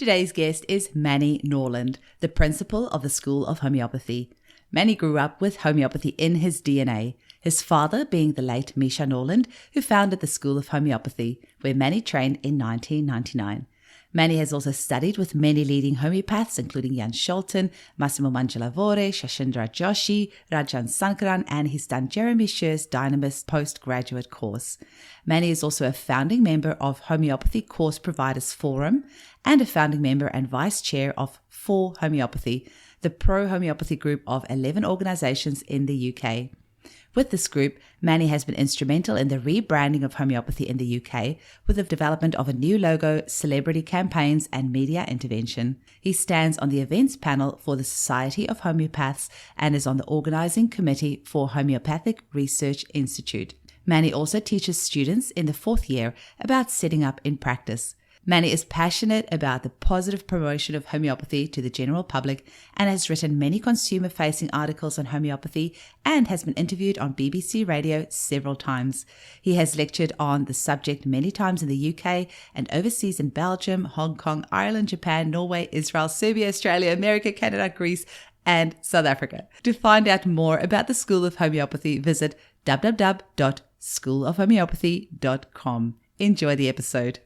Today's guest is Misha Norland, the principal of the School of Homeopathy. Misha grew up with homeopathy in his DNA, his father being the late Misha Norland, who founded the School of Homeopathy, where Misha trained in 1999. Misha has also studied with many leading homeopaths, including Jan Scholten, Massimo Mangialavore, Shashindra Joshi, Rajan Sankaran, and he's done Jeremy Sher's Dynamist postgraduate course. Misha is also a founding member of Homeopathy Course Providers Forum and a founding member and vice chair of For Homeopathy, the pro-homeopathy group of 11 organizations in the UK. With this group, Misha has been instrumental in the rebranding of homeopathy in the UK with the development of a new logo, celebrity campaigns, and media intervention. He stands on the events panel for the Society of Homeopaths and is on the organizing committee for Homeopathic Research Institute. Misha also teaches students in the 4th year about setting up in practice. Misha is passionate about the positive promotion of homeopathy to the general public and has written many consumer-facing articles on homeopathy and has been interviewed on BBC Radio several times. He has lectured on the subject many times in the UK and overseas in Belgium, Hong Kong, Ireland, Japan, Norway, Israel, Serbia, Australia, America, Canada, Greece, and South Africa. To find out more about the School of Homeopathy, visit www.schoolofhomeopathy.com. Enjoy the episode.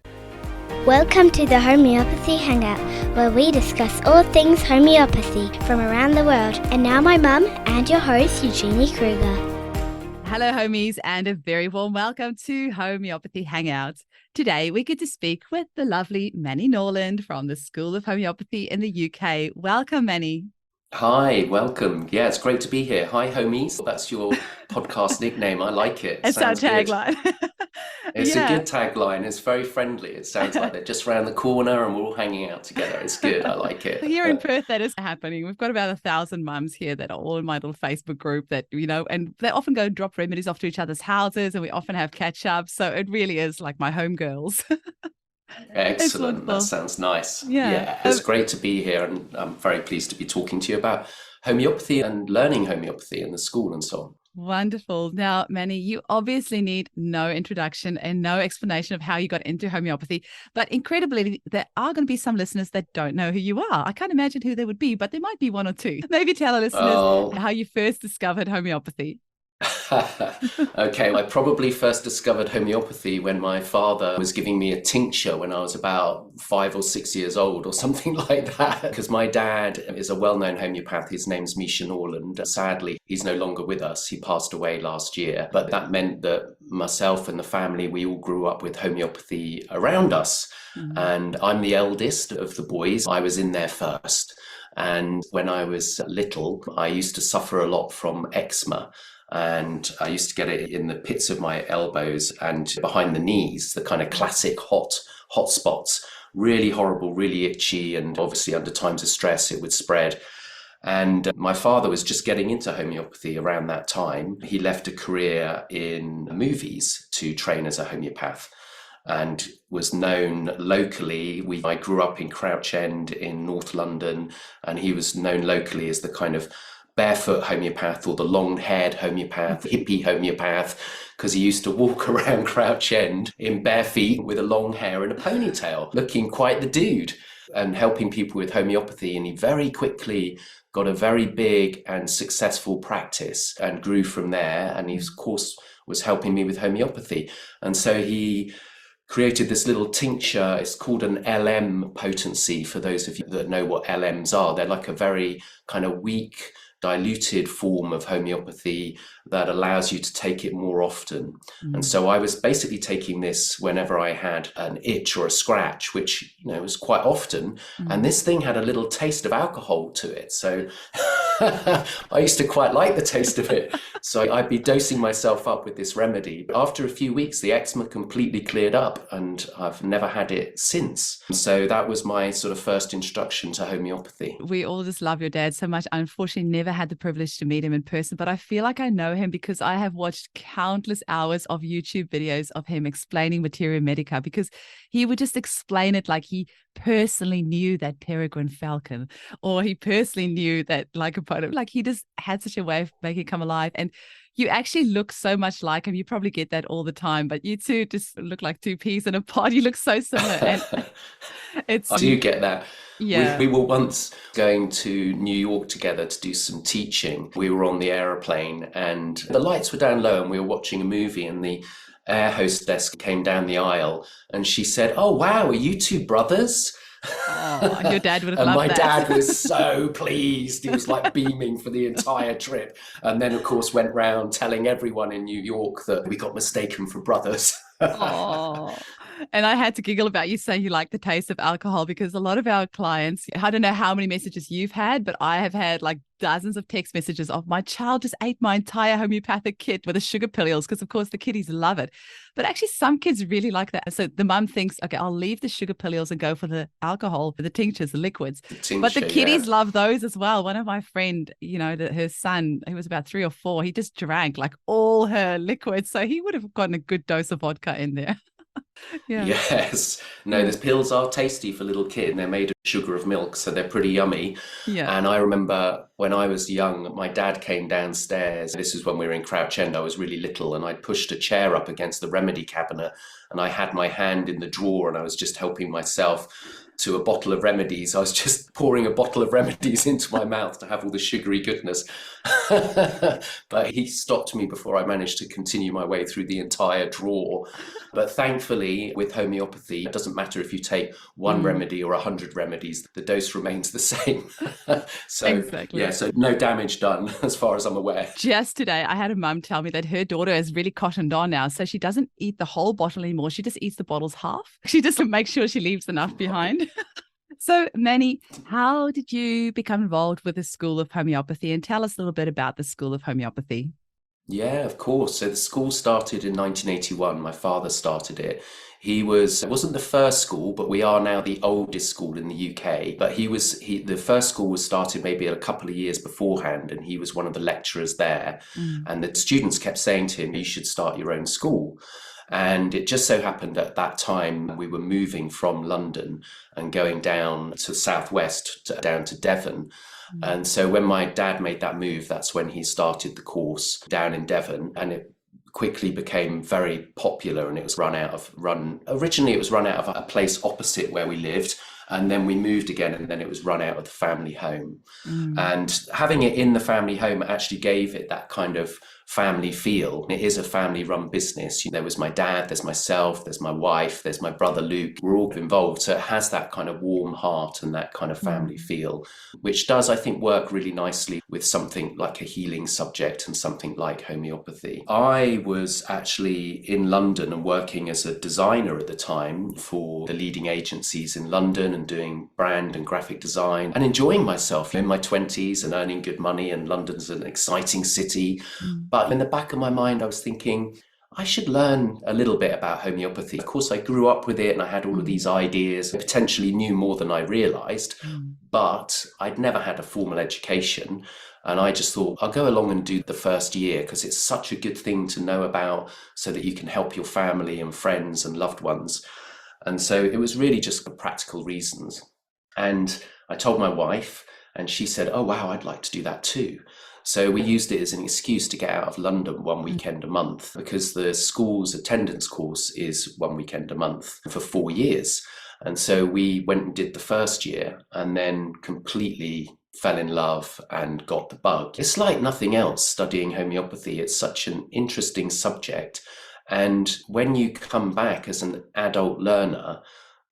Welcome to the Homeopathy Hangout, where we discuss all things homeopathy from around the world. And now my mum and your host, Eugenie Kruger. Hello, homies, and a very warm welcome to Homeopathy Hangout. Today, we get to speak with the lovely Misha Norland from the School of Homeopathy in the UK. Welcome, Misha. Hi, welcome. Yeah, it's great to be here. Hi, homies. That's your podcast nickname. I like it. It's our tagline. It's a good tagline. It's very friendly. It sounds like they're just around the corner and we're all hanging out together. It's good. I like it. Here in Perth, that is happening. We've got about 1,000 mums here that are all in my little Facebook group that, and they often go drop remedies off to each other's houses and we often have catch-ups. So it really is like my home girls. Excellent. That sounds nice. Yeah, it's great to be here, and I'm very pleased to be talking to you about homeopathy and learning homeopathy in the school and so on. Wonderful. Now, Misha, you obviously need no introduction and no explanation of how you got into homeopathy, but incredibly, there are going to be some listeners that don't know who you are. I can't imagine who they would be, but there might be one or two. Maybe tell our listeners how you first discovered homeopathy. Okay, I probably first discovered homeopathy when my father was giving me a tincture when I was about 5 or 6 years old or something like that, because my dad is a well-known homeopath. His name's Misha Norland. Sadly, he's no longer with us. He passed away last year, but that meant that myself and the family, we all grew up with homeopathy around us. And I'm the eldest of the boys. I was in there first. And when I was little, I used to suffer a lot from eczema. And I used to get it in the pits of my elbows and behind the knees, the kind of classic hot spots, really horrible, really itchy. And obviously under times of stress, it would spread. And my father was just getting into homeopathy around that time. He left a career in movies to train as a homeopath and was known locally. I grew up in Crouch End in North London, and he was known locally as the kind of barefoot homeopath or the long-haired homeopath, hippie homeopath, because he used to walk around Crouch End in bare feet with a long hair and a ponytail, looking quite the dude and helping people with homeopathy. And he very quickly got a very big and successful practice and grew from there. And he, of course, was helping me with homeopathy. And so he created this little tincture. It's called an LM potency, for those of you that know what LMs are. They're like a very kind of weak, diluted form of homeopathy that allows you to take it more often. And so I was basically taking this whenever I had an itch or a scratch, which, was quite often. And this thing had a little taste of alcohol to it. So I used to quite like the taste of it. So I'd be dosing myself up with this remedy. After a few weeks, the eczema completely cleared up and I've never had it since. So that was my sort of first introduction to homeopathy. We all just love your dad so much. I unfortunately never had the privilege to meet him in person, but I feel like I know him because I have watched countless hours of YouTube videos of him explaining materia medica, because he would just explain it like he personally knew that peregrine falcon, or he personally knew that lycopodium. Like, he just had such a way of making it come alive. And you actually look so much like him. You probably get that all the time, but you two just look like two peas in a pod. You look so similar. And it's I do get that. Yeah. We were once going to New York together to do some teaching. We were on the aeroplane and the lights were down low and we were watching a movie, and the air hostess came down the aisle and she said, "Oh, wow, are you two brothers?" Oh, your dad would have and loved my that. dad was so pleased. He was like beaming for the entire trip. And then, of course, went round telling everyone in New York that we got mistaken for brothers. Oh, and I had to giggle about you saying you like the taste of alcohol, because a lot of our clients, I don't know how many messages you've had, but I have had like dozens of text messages of my child just ate my entire homeopathic kit with the sugar pills, because of course the kiddies love it. But actually some kids really like that. So the mum thinks, okay, I'll leave the sugar pills and go for the alcohol, for the tinctures, the liquids. But the kiddies love those as well. One of my friend, her son, who was about 3 or 4, he just drank like all her liquids. So he would have gotten a good dose of vodka in there. Yeah. Yes. No, the pills are tasty for little kids. They're made of sugar of milk, so they're pretty yummy. Yeah. And I remember when I was young, my dad came downstairs. This is when we were in Crouch End. I was really little, and I pushed a chair up against the remedy cabinet, and I had my hand in the drawer, and I was just helping myself to a bottle of remedies. I was just pouring a bottle of remedies into my mouth to have all the sugary goodness. But he stopped me before I managed to continue my way through the entire drawer. But thankfully, with homeopathy, it doesn't matter if you take one remedy or 100 remedies, the dose remains the same. So, exactly. Yeah, so no damage done as far as I'm aware. Just today, I had a mum tell me that her daughter has really cottoned on now. So she doesn't eat the whole bottle anymore. She just eats the bottles half. She just makes sure she leaves enough behind. So, Manny, how did you become involved with the School of Homeopathy? And tell us a little bit about the School of Homeopathy. Yeah, of course. So the school started in 1981. My father started it. It wasn't the first school, but we are now the oldest school in the UK. But the first school was started maybe a couple of years beforehand, and he was one of the lecturers there. And the students kept saying to him, "You should start your own school." And it just so happened at that time we were moving from London and going down to southwest, down to Devon. And so when my dad made that move, that's when he started the course down in Devon, and it quickly became very popular, and it was originally it was run out of a place opposite where we lived, and then we moved again, and then it was run out of the family home. And having it in the family home actually gave it that kind of family feel. It is a family-run business. There was my dad, there's myself, there's my wife, there's my brother Luke. We're all involved. So it has that kind of warm heart and that kind of family feel, which does, I think, work really nicely with something like a healing subject and something like homeopathy. I was actually in London and working as a designer at the time for the leading agencies in London and doing brand and graphic design and enjoying myself in my 20s and earning good money, and London's an exciting city. But in the back of my mind, I was thinking, I should learn a little bit about homeopathy. Of course, I grew up with it and I had all of these ideas, potentially knew more than I realised, but I'd never had a formal education. And I just thought, I'll go along and do the first year because it's such a good thing to know about so that you can help your family and friends and loved ones. And so it was really just for practical reasons. And I told my wife, and she said, "Oh, wow, I'd like to do that too." So we used it as an excuse to get out of London one weekend a month, because the school's attendance course is one weekend a month for 4 years. And so we went and did the first year and then completely fell in love and got the bug. It's like nothing else studying homeopathy. It's such an interesting subject. And when you come back as an adult learner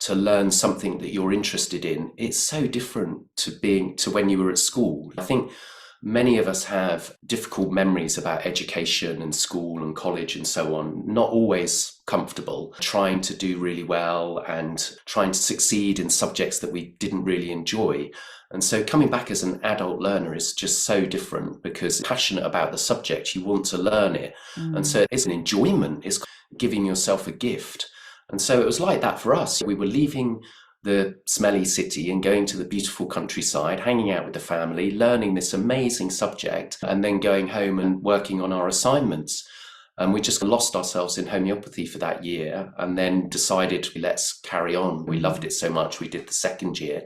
to learn something that you're interested in, it's so different to when you were at school. I think many of us have difficult memories about education and school and college and so on, not always comfortable, trying to do really well and trying to succeed in subjects that we didn't really enjoy. And so coming back as an adult learner is just so different, because you're passionate about the subject, you want to learn it. And so it's an enjoyment, it's giving yourself a gift. And so it was like that for us. We were leaving the smelly city and going to the beautiful countryside, hanging out with the family, learning this amazing subject, and then going home and working on our assignments. And we just lost ourselves in homeopathy for that year and then decided, let's carry on. We loved it so much. We did the second year.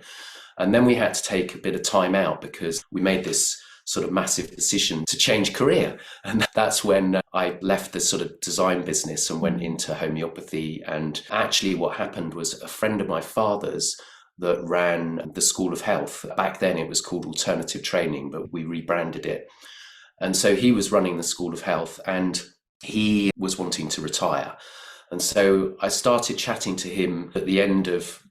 And then we had to take a bit of time out because we made this sort of massive decision to change career. And that's when I left the sort of design business and went into homeopathy. And actually what happened was a friend of my father's that ran the School of Health. Back then it was called Alternative Training, but we rebranded it. And so he was running the School of Health and he was wanting to retire. And so I started chatting to him at the end of,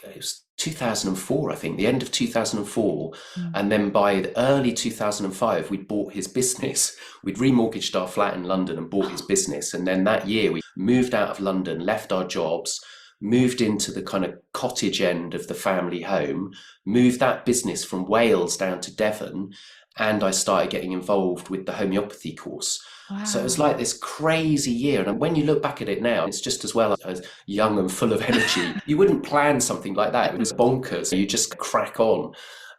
it was 2004, I think, the end of 2004. And then by the early 2005, we'd bought his business. We'd remortgaged our flat in London and bought his business. And then that year we moved out of London, left our jobs, moved into the kind of cottage end of the family home, moved that business from Wales down to Devon. And I started getting involved with the homeopathy course. Wow. So it was like this crazy year. And when you look back at it now, it's just as well as young and full of energy. You wouldn't plan something like that. It was bonkers. You just crack on.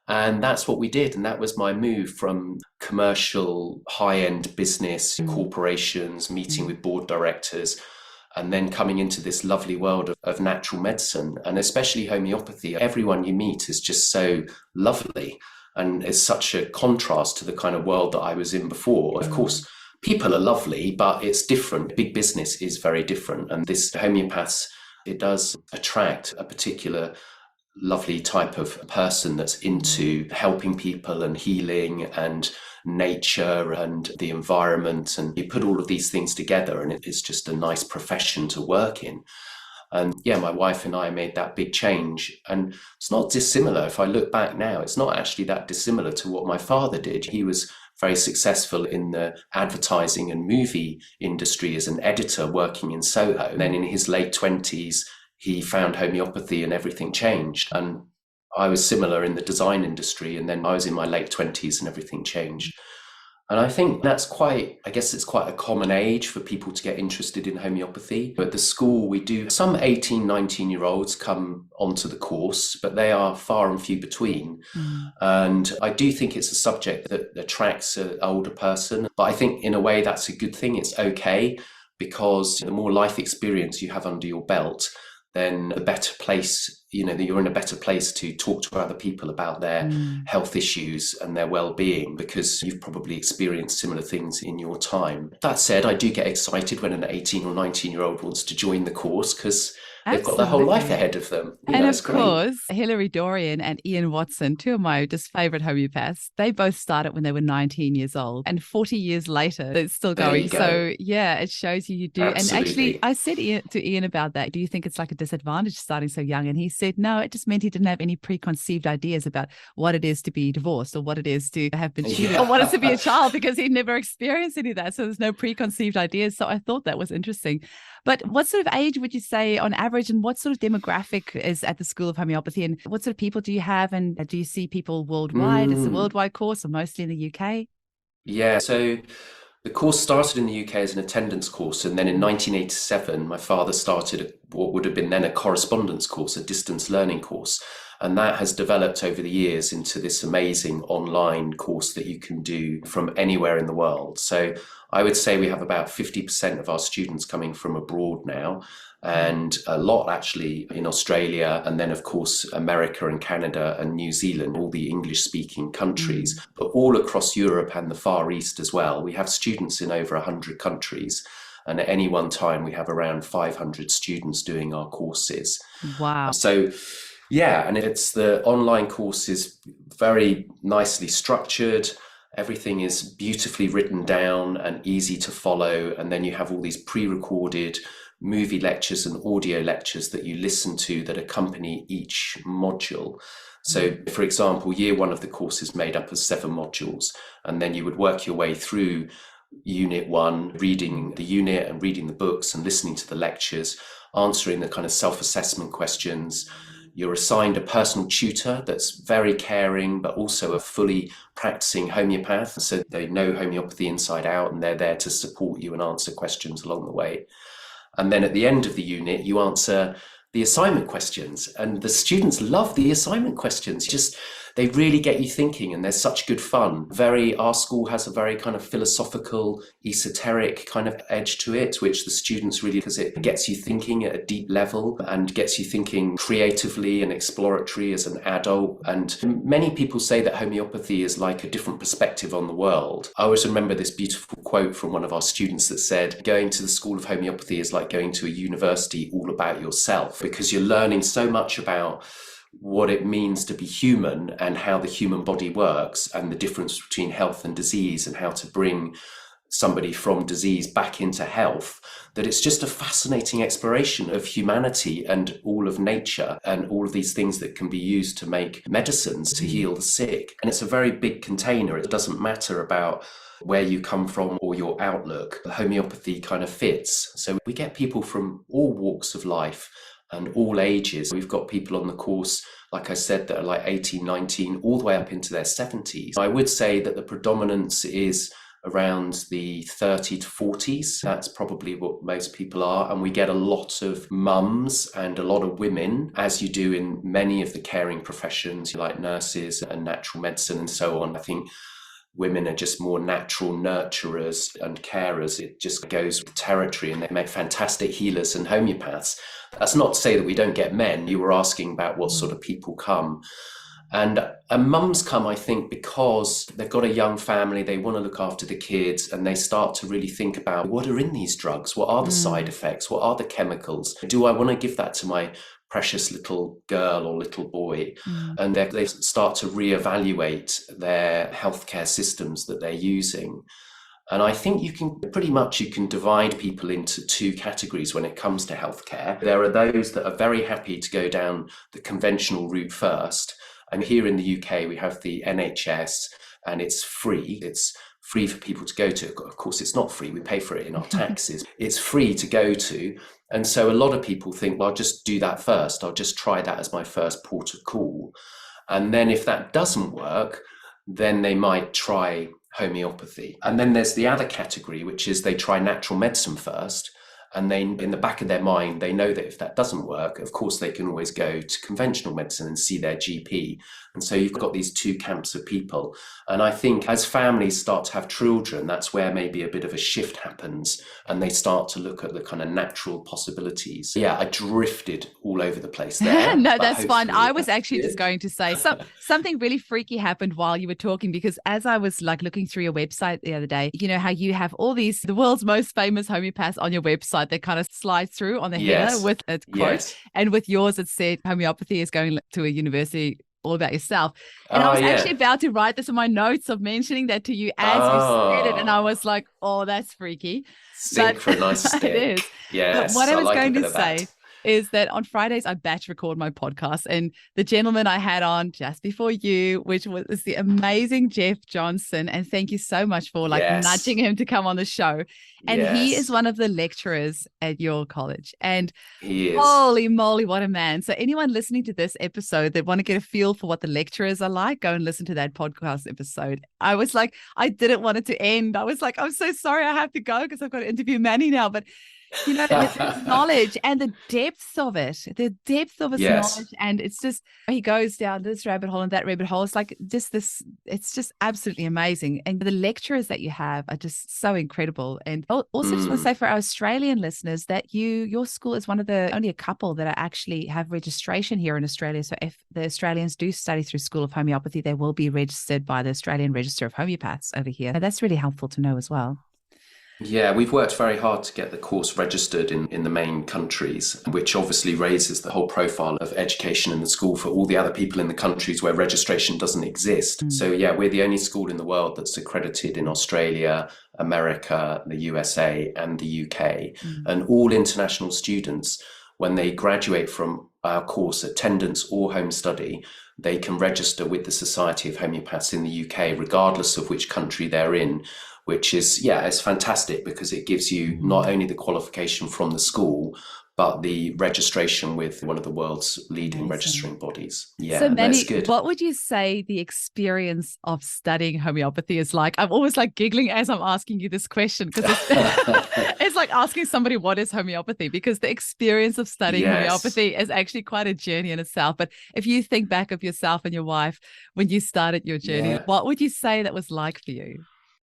And that's what we did. And that was my move from commercial, high-end business, corporations, meeting with board directors, and then coming into this lovely world of natural medicine, and especially homeopathy. Everyone you meet is just so lovely. And it's such a contrast to the kind of world that I was in before. Of course, people are lovely, but it's different. Big business is very different. And this homeopaths, it does attract a particular lovely type of person that's into helping people and healing and nature and the environment. And you put all of these things together and it's just a nice profession to work in. And yeah, my wife and I made that big change. And it's not dissimilar. If I look back now, it's not actually that dissimilar to what my father did. He was very successful in the advertising and movie industry as an editor working in Soho. And then in his late 20s, he found homeopathy and everything changed. And I was similar in the design industry. And then I was in my late 20s and everything changed. And I think that's it's quite a common age for people to get interested in homeopathy. At the school, we do some 18, 19-year-olds come onto the course, but they are far and few between. And I do think it's a subject that attracts an older person. But I think in a way that's a good thing. It's okay, because the more life experience you have under your belt, then the better place, you're in a better place to talk to other people about their health issues and their well-being, because you've probably experienced similar things in your time. That said, I do get excited when an 18 or 19-year-old wants to join the course, because they've got their whole life ahead of them. And of course, Hilary Dorian and Ian Watson, two of my just favorite homeopaths, they both started when they were 19 years old, and 40 years later, it's still going. So yeah, it shows you do. Absolutely. And actually, I said to Ian about that, do you think it's like a disadvantage starting so young? And he said, no, it just meant he didn't have any preconceived ideas about what it is to be divorced or what it is to have been cheated or what it is to be a child, because he'd never experienced any of that. So there's no preconceived ideas. So I thought that was interesting. But what sort of age would you say on average, and what sort of demographic is at the School of Homeopathy, and what sort of people do you have, and do you see people worldwide? Is it a worldwide course or mostly in the UK? Yeah, so the course started in the UK as an attendance course, and then in 1987 my father started what would have been then a correspondence course, a distance learning course. And that has developed over the years into this amazing online course that you can do from anywhere in the world. So I would say we have about 50% of our students coming from abroad now, and a lot actually in Australia, and then of course America and Canada and New Zealand, all the English speaking countries, but all across Europe and the Far East as well. We have students in over 100 countries. And at any one time, we have around 500 students doing our courses. Wow. So yeah, and the online course is very nicely structured. Everything is beautifully written down and easy to follow. And then you have all these pre-recorded movie lectures and audio lectures that you listen to that accompany each module. So, for example, year one of the course is made up of 7 modules. And then you would work your way through Unit 1, reading the unit and reading the books and listening to the lectures, answering the kind of self-assessment questions. You're assigned a personal tutor that's very caring, but also a fully practicing homeopath. So they know homeopathy inside out, and they're there to support you and answer questions along the way. And then at the end of the unit, you answer the assignment questions, and the students love the assignment questions. they really get you thinking, and there's such good fun. Our school has a very kind of philosophical, esoteric kind of edge to it, which the students really, because it gets you thinking at a deep level and gets you thinking creatively and exploratory as an adult. And many people say that homeopathy is like a different perspective on the world. I always remember this beautiful quote from one of our students that said, going to the School of Homeopathy is like going to a university all about yourself, because you're learning so much about what it means to be human and how the human body works and the difference between health and disease and how to bring somebody from disease back into health, that it's just a fascinating exploration of humanity and all of nature and all of these things that can be used to make medicines to heal the sick. And it's a very big container. It doesn't matter about where you come from or your outlook. Homeopathy kind of fits. So we get people from all walks of life and all ages. We've got people on the course, like I said, that are like 18, 19, all the way up into their 70s. I would say that the predominance is around the 30 to 40s. That's probably what most people are. And we get a lot of mums and a lot of women, as you do in many of the caring professions, like nurses and natural medicine and so on. I think women are just more natural nurturers and carers. It just goes with the territory, and they make fantastic healers and homeopaths. That's not to say that we don't get men. You were asking about what sort of people come. And mums come, I think, because they've got a young family, they want to look after the kids, and they start to really think about what are in these drugs? What are the side effects? What are the chemicals? Do I want to give that to my precious little girl or little boy? And they start to reevaluate their healthcare systems that they're using. And I think you can divide people into two categories when it comes to healthcare. There are those that are very happy to go down the conventional route first. And here in the UK, we have the NHS, and it's free. It's free for people to go to. Of course, it's not free. We pay for it in our taxes. It's free to go to. And so a lot of people think, well, I'll just do that first. I'll just try that as my first port of call. And then if that doesn't work, then they might try homeopathy. And then there's the other category, which is they try natural medicine first. And they, in the back of their mind, they know that if that doesn't work, of course, they can always go to conventional medicine and see their GP. And so you've got these two camps of people. And I think as families start to have children, that's where maybe a bit of a shift happens, and they start to look at the kind of natural possibilities. Yeah, I drifted all over the place there. No, that's fine. I was actually just going to say something really freaky happened while you were talking, because as I was like looking through your website the other day, you know how you have all these, the world's most famous homeopaths on your website that kind of slide through on the header with a quote. And with yours, it said homeopathy is going to a university all about yourself. And I was actually about to write this in my notes of mentioning that to you as you said it. And I was like, oh, that's freaky. Sink for a nice stick. It is. Yes. But what I was going to say is that on Fridays, I batch record my podcast, and the gentleman I had on just before you, which was the amazing Jeff Johnson. And thank you so much for nudging him to come on the show. And he is one of the lecturers at your college. And holy moly, what a man. So anyone listening to this episode that want to get a feel for what the lecturers are like, go and listen to that podcast episode. I was like, I didn't want it to end. I was like, I'm so sorry I have to go because I've got to interview Manny now. But you know, his knowledge and the depth of his knowledge. And it's just, he goes down this rabbit hole and that rabbit hole. It's like just this, it's just absolutely amazing. And the lecturers that you have are just so incredible. And also just want to say for our Australian listeners that your school is one of the only a couple that actually have registration here in Australia. So if the Australians do study through School of Homeopathy, they will be registered by the Australian Register of Homeopaths over here. And that's really helpful to know as well. Yeah, we've worked very hard to get the course registered in the main countries, which obviously raises the whole profile of education in the school for all the other people in the countries where registration doesn't exist. So yeah, we're the only school in the world that's accredited in Australia, America, the USA and the UK. And all international students, when they graduate from our course, attendance or home study, they can register with the Society of Homeopaths in the UK, regardless of which country they're in. Which is, it's fantastic because it gives you not only the qualification from the school, but the registration with one of the world's leading Amazing. registering bodies. Yeah, So that's good. what would you say the experience of studying homeopathy is like? I'm always like giggling as I'm asking you this question, because it's like asking somebody what is homeopathy, because the experience of studying homeopathy is actually quite a journey in itself. But if you think back of yourself and your wife when you started your journey, what would you say that was like for you?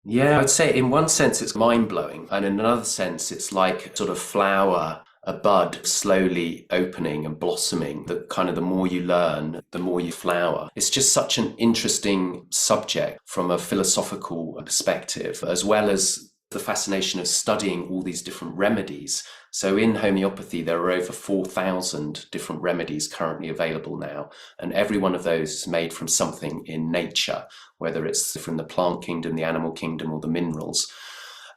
Yeah, I'd say in one sense it's mind-blowing, and in another sense it's like sort of flower, a bud slowly opening and blossoming. The more you learn, the more you flower. It's just such an interesting subject from a philosophical perspective, as well as the fascination of studying all these different remedies. So in homeopathy, there are over 4,000 different remedies currently available now, and every one of those is made from something in nature, whether it's from the plant kingdom, the animal kingdom, or the minerals.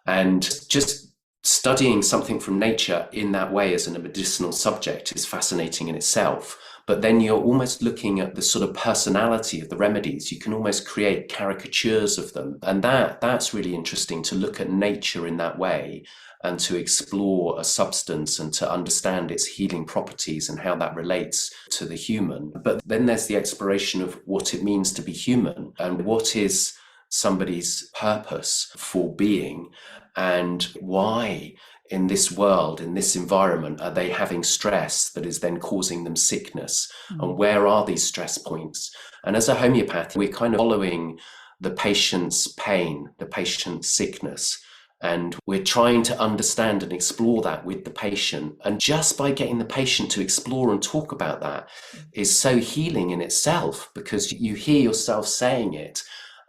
And just studying something from nature in that way as a medicinal subject is fascinating in itself. But then you're almost looking at the sort of personality of the remedies. You can almost create caricatures of them. And that's really interesting, to look at nature in that way and to explore a substance and to understand its healing properties and how that relates to the human. But then there's the exploration of what it means to be human and what is somebody's purpose for being, and why in this world, in this environment, are they having stress that is then causing them sickness? And where are these stress points? And as a homeopath, we're kind of following the patient's pain, the patient's sickness. And we're trying to understand and explore that with the patient. And just by getting the patient to explore and talk about that is so healing in itself, because you hear yourself saying it,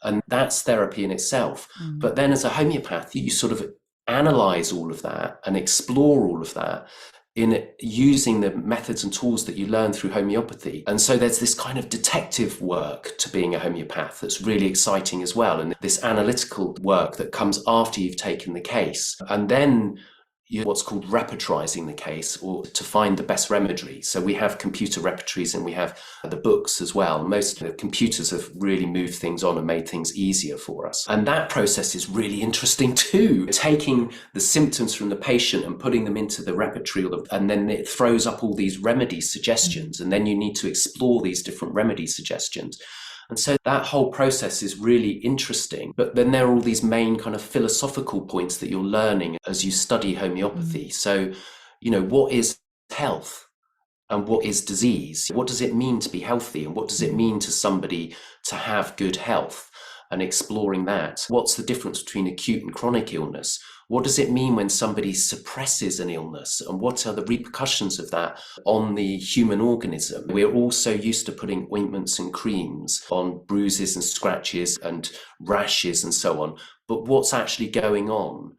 and that's therapy in itself. But then as a homeopath, you sort of analyze all of that and explore all of that in using the methods and tools that you learn through homeopathy. And so there's this kind of detective work to being a homeopath that's really exciting as well, and this analytical work that comes after you've taken the case. And then you're what's called repertorizing the case, or to find the best remedy. So we have computer repertories and we have the books as well. Most of the computers have really moved things on and made things easier for us. And that process is really interesting too, taking the symptoms from the patient and putting them into the repertory, and then it throws up all these remedy suggestions, and then you need to explore these different remedy suggestions. And so that whole process is really interesting. But then there are all these main kind of philosophical points that you're learning as you study homeopathy. So, what is health and what is disease? What does it mean to be healthy? And what does it mean to somebody to have good health? And exploring that. What's the difference between acute and chronic illness? What does it mean when somebody suppresses an illness? And what are the repercussions of that on the human organism? We're also used to putting ointments and creams on bruises and scratches and rashes and so on. But what's actually going on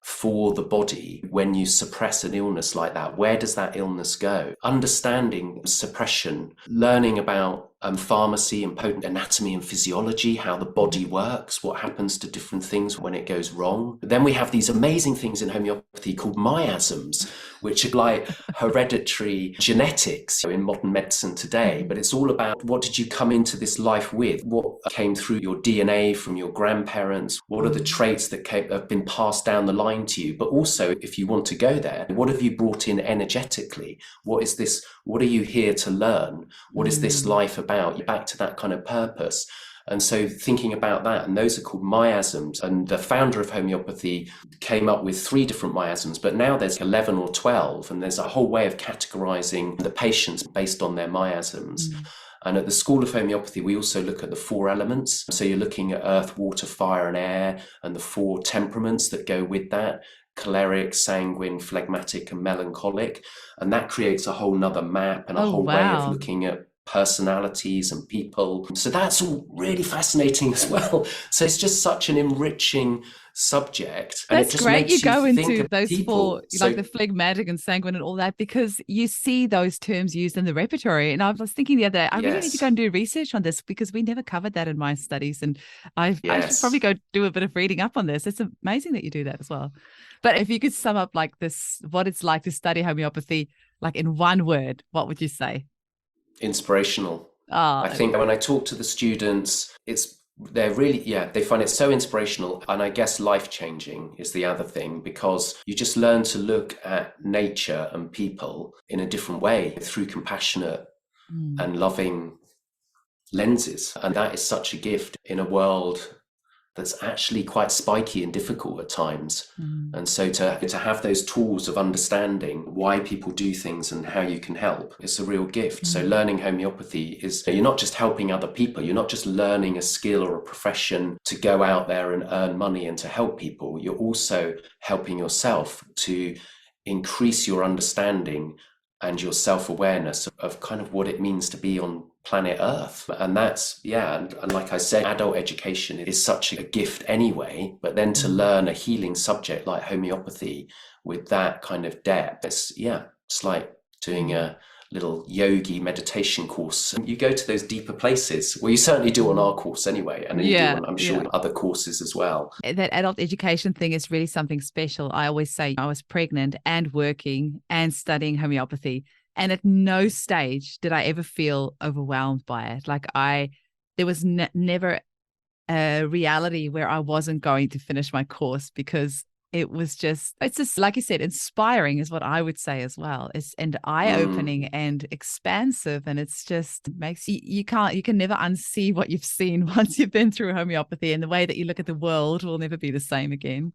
for the body when you suppress an illness like that? Where does that illness go? Understanding suppression, learning about pharmacy and potent anatomy and physiology, how the body works, what happens to different things when it goes wrong. But then we have these amazing things in homeopathy called miasms, which are like hereditary genetics in modern medicine today. But it's all about, what did you come into this life with? What came through your DNA from your grandparents? What are the traits that have been passed down the line to you? But also, if you want to go there, what have you brought in energetically? What is this? What are you here to learn? What is this life about? You're back to that kind of purpose. And so thinking about that, and those are called miasms. And the founder of homeopathy came up with 3 different miasms, but now there's 11 or 12, and there's a whole way of categorizing the patients based on their miasms. And at the School of Homeopathy, we also look at the 4 elements. So you're looking at earth, water, fire, and air, and the 4 temperaments that go with that: choleric, sanguine, phlegmatic, and melancholic. And that creates a whole nother map and a whole way of looking at personalities and people. So that's all really fascinating as well. So it's just such an enriching subject. And that's it just great. makes You go think into of those people. 4, like the phlegmatic and sanguine and all that, because you see those terms used in the repertory. And I was thinking the other day, I really need to go and do research on this, because we never covered that in my studies. And I should probably go do a bit of reading up on this. It's amazing that you do that as well. But if you could sum up like this, what it's like to study homeopathy, like in one word, what would you say? Inspirational. I think when I talk to the students, it's they're really, they find it so inspirational. And I guess life-changing is the other thing, because you just learn to look at nature and people in a different way through compassionate and loving lenses. And that is such a gift in a world that's actually quite spiky and difficult at times. And so to have those tools of understanding why people do things and how you can help, it's a real gift. So learning homeopathy is, you're not just helping other people, you're not just learning a skill or a profession to go out there and earn money and to help people, you're also helping yourself to increase your understanding and your self-awareness of kind of what it means to be on planet Earth. And that's, and like I said, adult education is such a gift anyway, but then to learn a healing subject like homeopathy with that kind of depth, it's like doing a little yogi meditation course. You go to those deeper places. Well, you certainly do on our course anyway, and you do on, I'm sure, other courses as well. That adult education thing is really something special. I always say I was pregnant and working and studying homeopathy, and at no stage did I ever feel overwhelmed by it. Like there was never a reality where I wasn't going to finish my course, because it's just like you said, inspiring is what I would say as well. And eye-opening and expansive, and it's just makes you can never unsee what you've seen once you've been through homeopathy, and the way that you look at the world will never be the same again.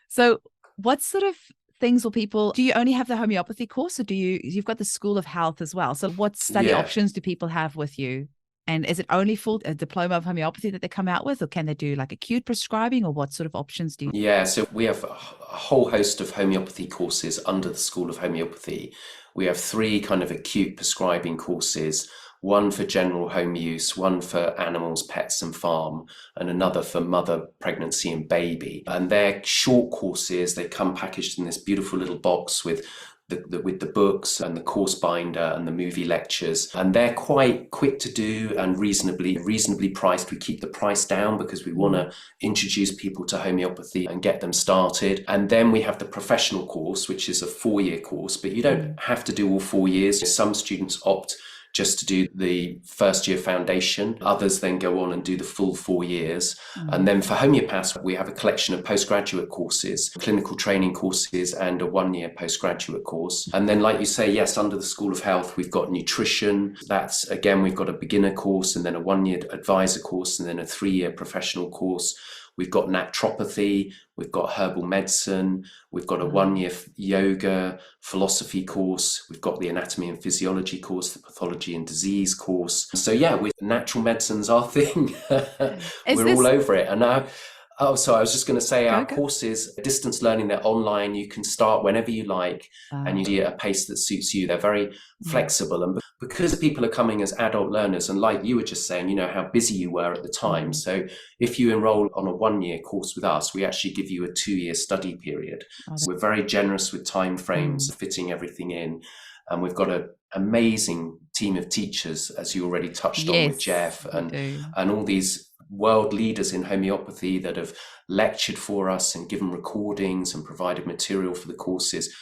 So what sort of things do you only have the homeopathy course, or you've got the School of Health as well? So what study options do people have with you? And is it only full a diploma of homeopathy that they come out with, or can they do like acute prescribing, or what sort of options do you? Yeah, so we have a whole host of homeopathy courses under the School of Homeopathy. We have 3 kind of acute prescribing courses, one for general home use, one for animals, pets and farm, and another for mother, pregnancy and baby. And they're short courses. They come packaged in this beautiful little box with the books and the course binder and the movie lectures, and they're quite quick to do and reasonably priced. We keep the price down because we want to introduce people to homeopathy and get them started. And then we have the professional course, which is a 4-year course, but you don't have to do all 4 years. Some students opt just to do the first year foundation. Others then go on and do the full 4 years. And then for homeopaths, we have a collection of postgraduate courses, clinical training courses, and a 1-year postgraduate course. And then, like you say, yes, under the School of Health, we've got nutrition. That's, again, we've got a beginner course, and then a 1-year advisor course, and then a 3-year professional course. We've got naturopathy, we've got herbal medicine, we've got a 1-year yoga philosophy course, we've got the anatomy and physiology course, the pathology and disease course. So with natural medicine's our thing. We're all over it. And now, I was just going to say, our courses, distance learning, they're online. You can start whenever you like, and you do it at a pace that suits you. They're very flexible. And because people are coming as adult learners, and like you were just saying, how busy you were at the time. So if you enroll on a 1-year course with us, we actually give you a 2-year study period. So we're very generous with time frames, fitting everything in. And we've got an amazing team of teachers, as you already touched on with Jeff, and all these world leaders in homeopathy that have lectured for us and given recordings and provided material for the courses.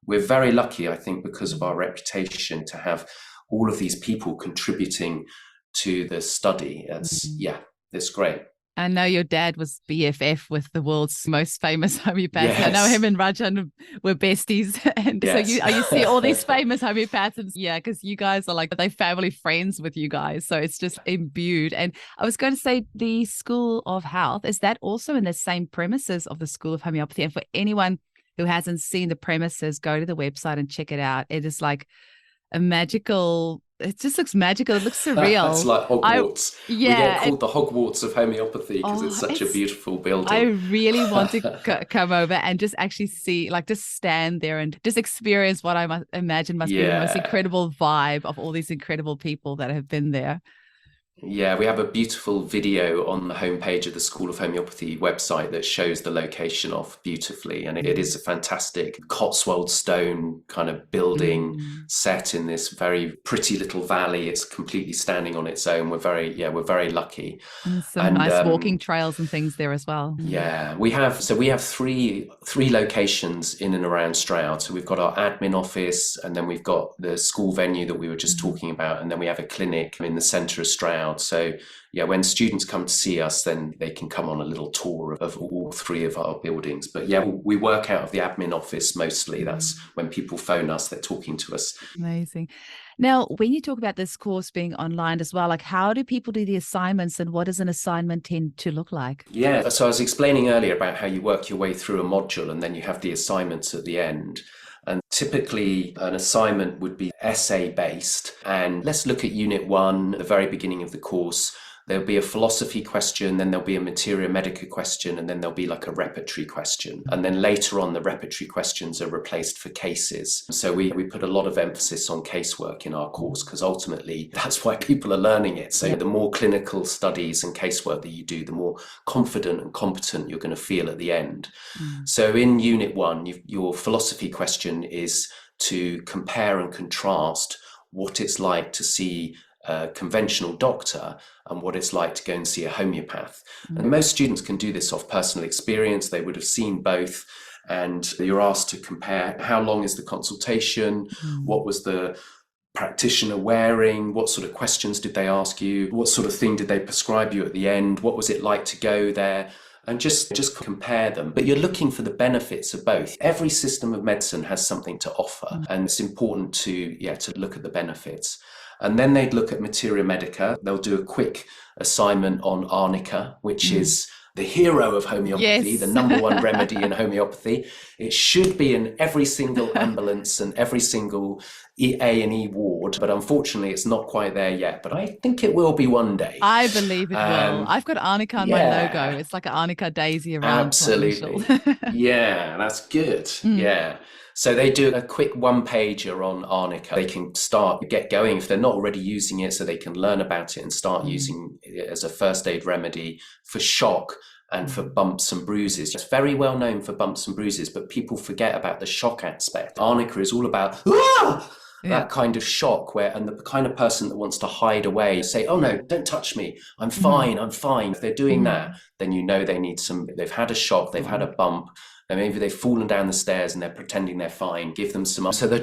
We're very lucky, I think, because of our reputation, to have all of these people contributing to the study. It's great. I know your dad was BFF with the world's most famous homeopath. Yes. I know him and Rajan were besties. And so you see all these famous homeopaths. And because you guys are like, they're family friends with you guys. So it's just imbued. And I was going to say, the School of Health, is that also in the same premises of the School of Homeopathy? And for anyone who hasn't seen the premises, go to the website and check it out. It is like a magical... It just looks magical. It looks surreal. It's like Hogwarts. We get called the Hogwarts of homeopathy because it's such a beautiful building. I really want to come over and just actually see, like, just stand there and just experience what I must imagine must be the most incredible vibe of all these incredible people that have been there. Yeah, we have a beautiful video on the homepage of the School of Homeopathy website that shows the location off beautifully. And it is a fantastic Cotswold stone kind of building set in this very pretty little valley. It's completely standing on its own. We're very lucky. And some nice walking trails and things there as well. Yeah, we have three locations in and around Stroud. So we've got our admin office, and then we've got the school venue that we were just talking about. And then we have a clinic in the centre of Stroud. Stroud. So yeah, when students come to see us, then they can come on a little tour of all three of our buildings. But yeah, we work out of the admin office mostly. That's when people phone us, they're talking to us. Amazing. Now, when you talk about this course being online as well, like how do people do the assignments and what does an assignment tend to look like? Yeah, so I was explaining earlier about how you work your way through a module and then you have the assignments at the end. And typically an assignment would be essay based. And let's look at Unit 1, the very beginning of the course. There'll be a philosophy question, then there'll be a materia medica question, and then there'll be like a repertory question. And then later on, the repertory questions are replaced for cases. So we put a lot of emphasis on casework in our course because ultimately that's why people are learning it. So the more clinical studies and casework that you do, the more confident and competent you're going to feel at the end. So in Unit 1, your philosophy question is to compare and contrast what it's like to see a conventional doctor and what it's like to go and see a homeopath. And most students can do this off personal experience. They would have seen both, and you're asked to compare how long is the consultation, what was the practitioner wearing, what sort of questions did they ask you, what sort of thing did they prescribe you at the end, what was it like to go there, and just compare them. But you're looking for the benefits of both. Every system of medicine has something to offer, and it's important to look at the benefits. And then they'd look at materia medica. They'll do a quick assignment on arnica, which is the hero of homeopathy, the number one remedy in homeopathy. It should be in every single ambulance and every single A&E ward, but unfortunately it's not quite there yet, but I think it will be one day. I believe it will. I've got arnica on my logo. It's like an arnica daisy around. Absolutely. Yeah, that's good. Yeah. So they do a quick one-pager on arnica. They can get going if they're not already using it, so they can learn about it and start using it as a first aid remedy for shock and for bumps and bruises. It's very well known for bumps and bruises, but people forget about the shock aspect. Arnica is all about that kind of shock and the kind of person that wants to hide away, say, oh no, don't touch me. I'm fine. I'm fine. If they're doing that, then you know they've had a shock, they've had a bump. And maybe they've fallen down the stairs and they're pretending they're fine. Give them some. So they're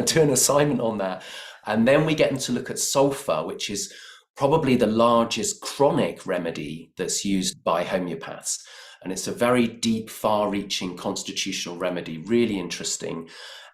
doing an assignment on that. And then we get them to look at sulfur, which is probably the largest chronic remedy that's used by homeopaths. And it's a very deep, far-reaching constitutional remedy, really interesting.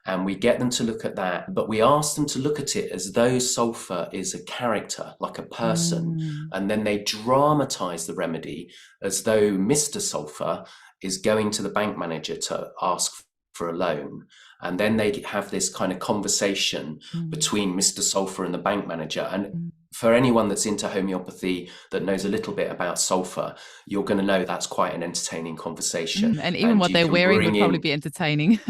And we get them to look at that, but we ask them to look at it as though sulfur is a character, like a person. And then they dramatize the remedy as though Mr. Sulfur is going to the bank manager to ask for a loan. And then they have this kind of conversation between Mr. Sulfur and the bank manager. And for anyone that's into homeopathy that knows a little bit about sulfur, you're going to know that's quite an entertaining conversation. And even what they're wearing would probably be entertaining.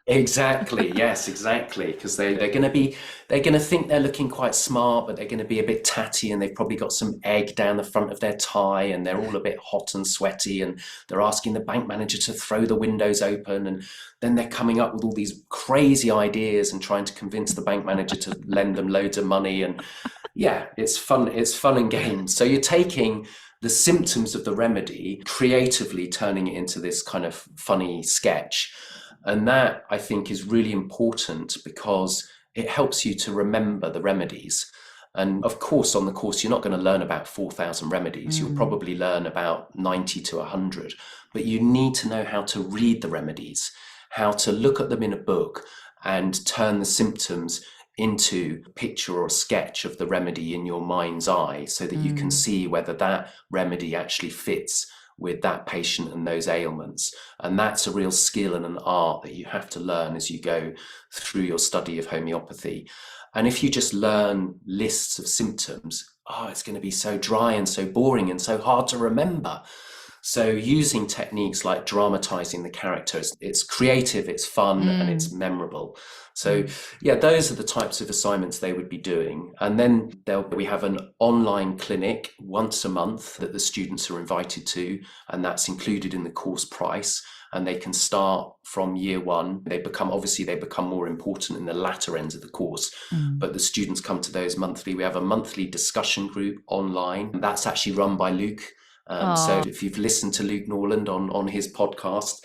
Exactly. Yes, exactly. Because they're going to think they're looking quite smart, but they're going to be a bit tatty, and they've probably got some egg down the front of their tie, and they're all a bit hot and sweaty, and they're asking the bank manager to throw the windows open, and then they're coming up with all these crazy ideas and trying to convince the bank manager to lend them loads of money. And yeah, it's fun. It's fun and games. So you're taking the symptoms of the remedy, creatively turning it into this kind of funny sketch. And that, I think, is really important because it helps you to remember the remedies. And of course, on the course, you're not going to learn about 4,000 remedies. You'll probably learn about 90 to 100. But you need to know how to read the remedies, how to look at them in a book and turn the symptoms into a picture or a sketch of the remedy in your mind's eye so that you can see whether that remedy actually fits with that patient and those ailments. And that's a real skill and an art that you have to learn as you go through your study of homeopathy. And if you just learn lists of symptoms, it's going to be so dry and so boring and so hard to remember. So using techniques like dramatizing the characters, it's creative, it's fun, and it's memorable. So yeah, those are the types of assignments they would be doing. And then we have an online clinic once a month that the students are invited to, and that's included in the course price. And they can start from year one. They become more important in the latter ends of the course, but the students come to those monthly. We have a monthly discussion group online, and that's actually run by Luke. So if you've listened to Luke Norland on his podcast,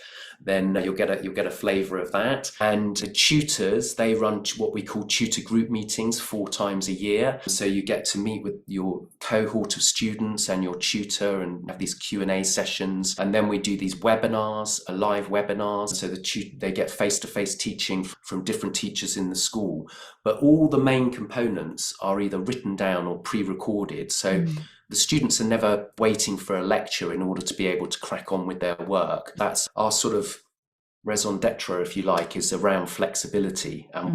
then you'll get a flavour of that. And the tutors, they run what we call tutor group meetings 4 times a year. So you get to meet with your cohort of students and your tutor and have these Q&A sessions. And then we do these webinars, live webinars. So they get face-to-face teaching from different teachers in the school. But all the main components are either written down or pre-recorded. So the students are never waiting for a lecture in order to be able to crack on with their work. That's our sort of raison d'etre, if you like, is around flexibility and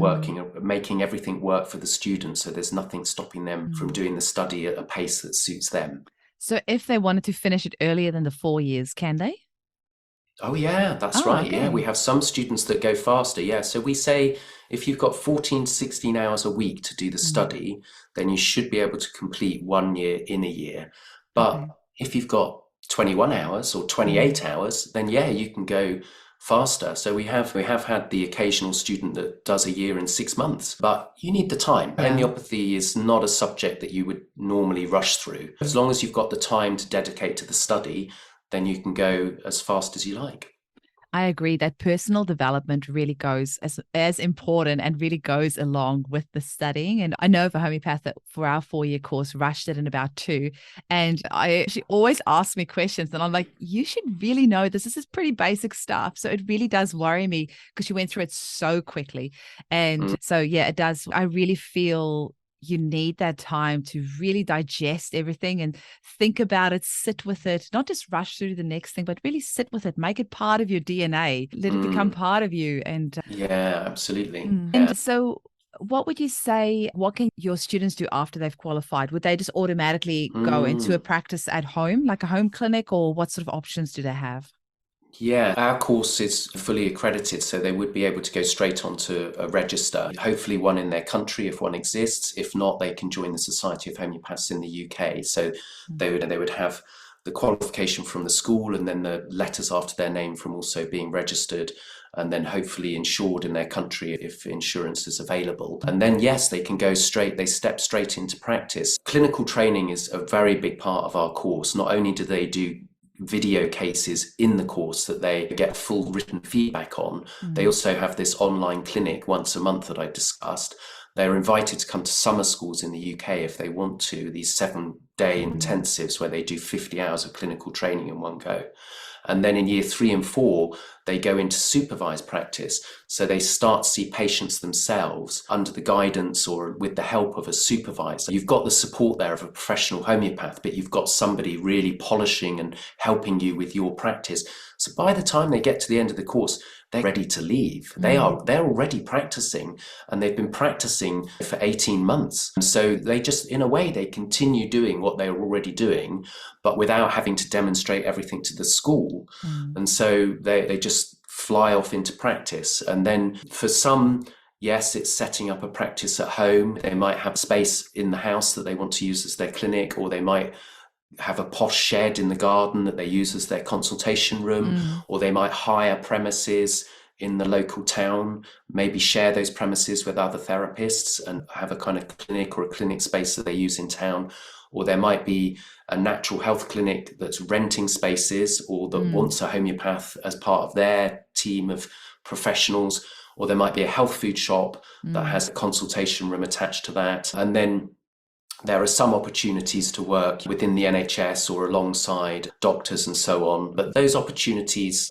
making everything work for the students. So there's nothing stopping them from doing the study at a pace that suits them. So if they wanted to finish it earlier than the 4 years, can they? Oh, yeah, that's right. Okay. Yeah, we have some students that go faster. Yeah, so we say if you've got 14 to 16 hours a week to do the study, then you should be able to complete 1 year in a year. But if you've got 21 hours or 28 hours, then yeah, you can go faster. So we have had the occasional student that does a year in 6 months, but you need the time. Homeopathy is not a subject that you would normally rush through. As long as you've got the time to dedicate to the study, then you can go as fast as you like. I agree that personal development really goes as important and really goes along with the studying. And I know for Homeopath that for our 4-year course, rushed it in about 2. And she always asks me questions and I'm like, you should really know this. This is pretty basic stuff. So it really does worry me because she went through it so quickly. And so, yeah, it does. I really feel you need that time to really digest everything and think about it, sit with it, not just rush through the next thing, but really sit with it, make it part of your DNA, let it become part of you. And yeah, absolutely. And so what would you say, what can your students do after they've qualified? Would they just automatically go into a practice at home, like a home clinic, or what sort of options do they have? Yeah, our course is fully accredited, so they would be able to go straight onto a register, hopefully one in their country if one exists. If not, they can join the Society of Homeopaths in the UK. So they would have the qualification from the school and then the letters after their name from also being registered and then hopefully insured in their country if insurance is available. And then, yes, they step straight into practice. Clinical training is a very big part of our course. Not only do they do video cases in the course that they get full written feedback on, they also have this online clinic once a month that I discussed. They're invited to come to summer schools in the UK if they want to, these 7-day intensives where they do 50 hours of clinical training in one go. And then in year 3 and 4, they go into supervised practice. So they start to see patients themselves under the guidance or with the help of a supervisor. You've got the support there of a professional homeopath, but you've got somebody really polishing and helping you with your practice. So by the time they get to the end of the course, they're ready to leave. They're already practicing, and they've been practicing for 18 months. And so they just, in a way, they continue doing what they're already doing, but without having to demonstrate everything to the school. And so they just fly off into practice. And then for some, yes, it's setting up a practice at home. They might have space in the house that they want to use as their clinic, or they might have a posh shed in the garden that they use as their consultation room, or they might hire premises in the local town, maybe share those premises with other therapists and have a kind of clinic or a clinic space that they use in town. Or there might be a natural health clinic that's renting spaces or that wants a homeopath as part of their team of professionals. Or there might be a health food shop that has a consultation room attached to that. And then there are some opportunities to work within the NHS or alongside doctors and so on, but those opportunities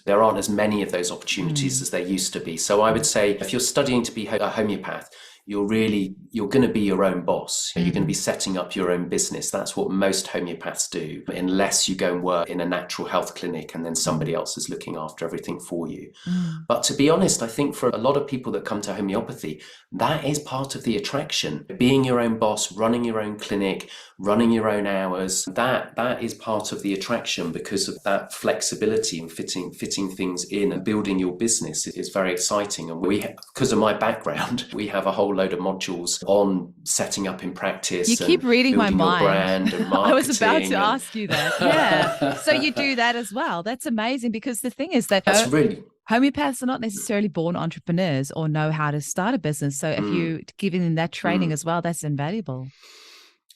there aren't as many of those opportunities as there used to be. So I would say if you're studying to be a homeopath, you're going to be your own boss. You're going to be setting up your own business. That's what most homeopaths do, unless you go and work in a natural health clinic and then somebody else is looking after everything for you. But to be honest, I think for a lot of people that come to homeopathy, that is part of the attraction. Being your own boss, running your own clinic, running your own hours, that is part of the attraction because of that flexibility and fitting things in and building your business is very exciting. And because of my background, we have a whole load of modules on setting up in practice. You keep reading my mind. Brand and marketing. I was about to ask you that. Yeah. So you do that as well. That's amazing because the thing is that homeopaths are not necessarily born entrepreneurs or know how to start a business. So if you're giving them that training as well, that's invaluable.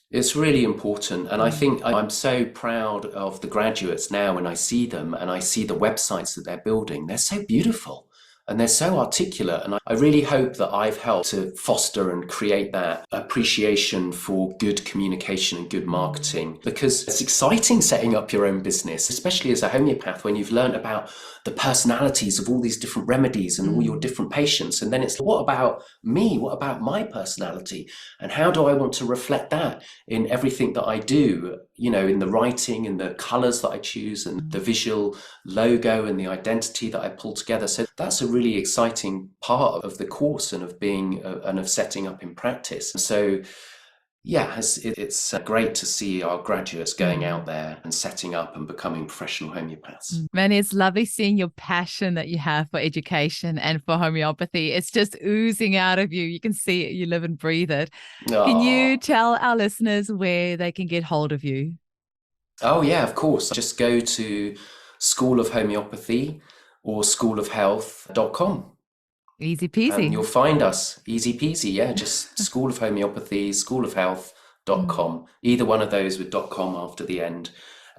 It's really important. And I think I'm so proud of the graduates now when I see them and I see the websites that they're building. They're so beautiful and they're so articulate. And I really hope that I've helped to foster and create that appreciation for good communication and good marketing, because it's exciting setting up your own business, especially as a homeopath, when you've learned about the personalities of all these different remedies and all your different patients. And then it's, what about me? What about my personality? And how do I want to reflect that in everything that I do, you know, in the writing and the colors that I choose and the visual logo and the identity that I pull together. So that's a really exciting part of the course and of being and of setting up in practice. So yeah, it's great to see our graduates going out there and setting up and becoming professional homeopaths. Manny, it's lovely seeing your passion that you have for education and for homeopathy. It's just oozing out of you. You can see it, you live and breathe it. Can you tell our listeners where they can get hold of you? Oh, yeah, of course. Just go to School of Homeopathy or schoolofhealth.com. Easy peasy. And you'll find us. Easy peasy, yeah. Just School of Homeopathy, schoolofhealth.com. Either one of those with .com after the end.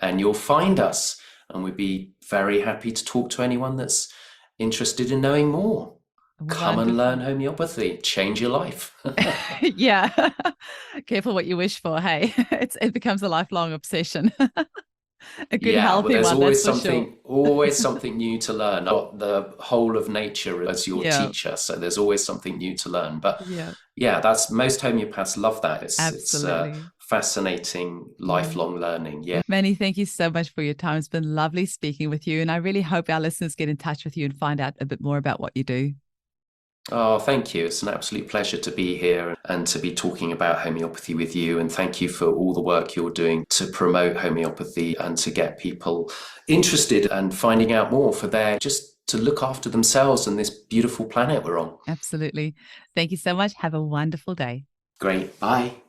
And you'll find us. And we'd be very happy to talk to anyone that's interested in knowing more. Come and learn homeopathy. Change your life. Yeah. Careful what you wish for, hey. It becomes a lifelong obsession. A good healthy there's one, always that's for something sure. always something new to learn. Got the whole of nature as your teacher, so there's always something new to learn. But that's, most homeopaths love that. It's fascinating lifelong learning. Manny, thank you so much for your time. It's been lovely speaking with you, and I really hope our listeners get in touch with you and find out a bit more about what you do. Oh, thank you. It's an absolute pleasure to be here and to be talking about homeopathy with you. And thank you for all the work you're doing to promote homeopathy and to get people interested and finding out more for just to look after themselves and this beautiful planet we're on. Absolutely. Thank you so much. Have a wonderful day. Great. Bye.